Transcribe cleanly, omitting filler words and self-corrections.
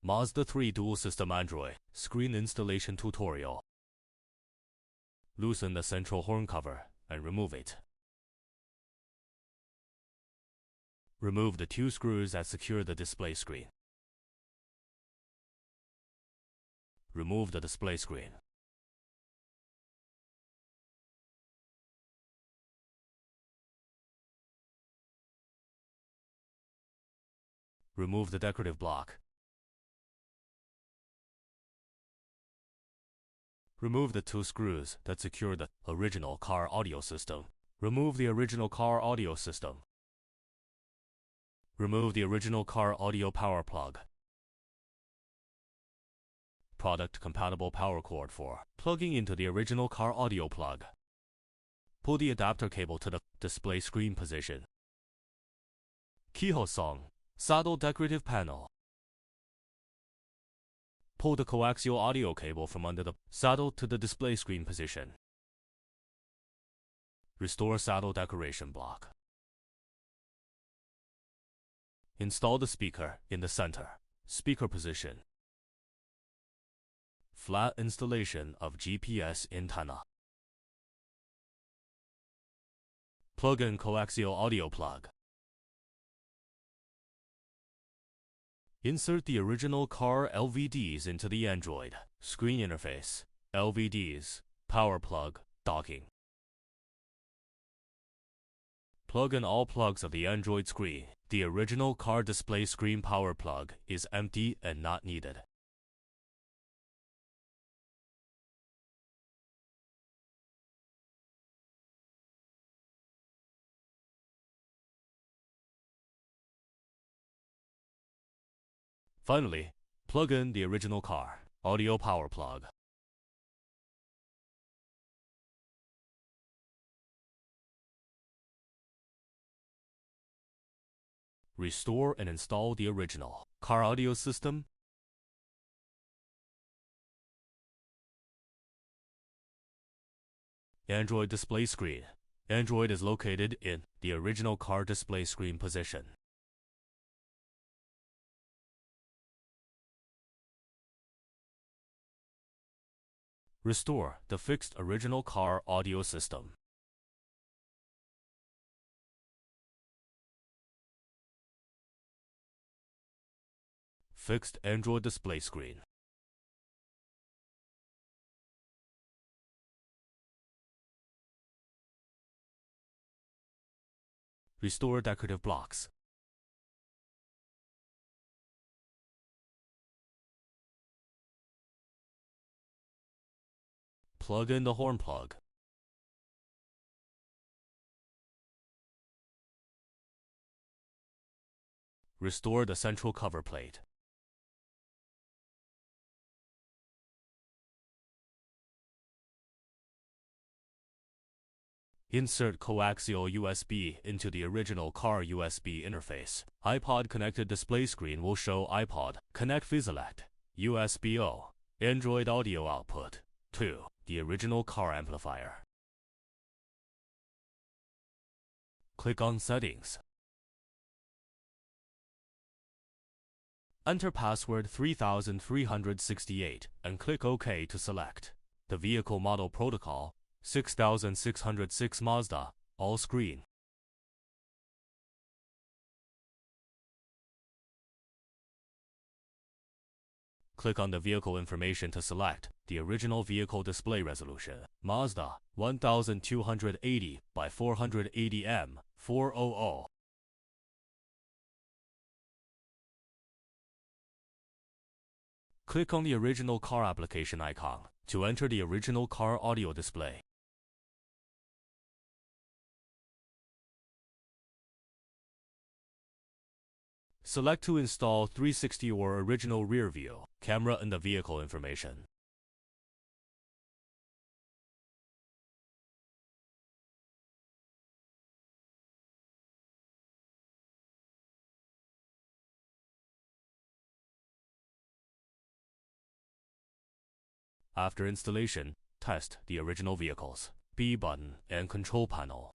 Mazda 3 Dual System Android Screen Installation Tutorial. Loosen the central horn cover and remove it. Remove the two screws that secure the display screen. Remove the display screen. Remove the decorative block. Remove the two screws that secure the original car audio system. Remove the original car audio system. Remove the original car audio power plug. Product compatible power cord for plugging into the original car audio plug. Pull the adapter cable to the display screen position. Keyhole song, saddle decorative panel. Pull the coaxial audio cable from under the saddle to the display screen position. Restore saddle decoration block. Install the speaker in the center. Speaker position. Flat installation of GPS antenna. Plug in coaxial audio plug. Insert the original car LVDs into the Android screen interface. LVDs, power plug, docking. Plug in all plugs of the Android screen. The original car display screen power plug is empty and not needed. Finally, plug in the original car audio power plug. Restore and install the original car audio system. Android display screen. Android is located in the original car display screen position. Restore the fixed original car audio system. Fixed Android display screen. Restore decorative blocks. Plug in the horn plug. Restore the central cover plate. Insert coaxial USB into the original car USB interface. iPod connected display screen will show iPod Connect Select USB-O Android audio output to the original car amplifier. Click on Settings. Enter password 3368 and click OK to select the vehicle model protocol 6606 Mazda, all screen. Click on the vehicle information to select the original vehicle display resolution. Mazda 1280 by 480 M 400. Click on the original car application icon to enter the original car audio display. Select to install 360 or original rear view camera in the vehicle information. After installation, test the original vehicles, B button and control panel.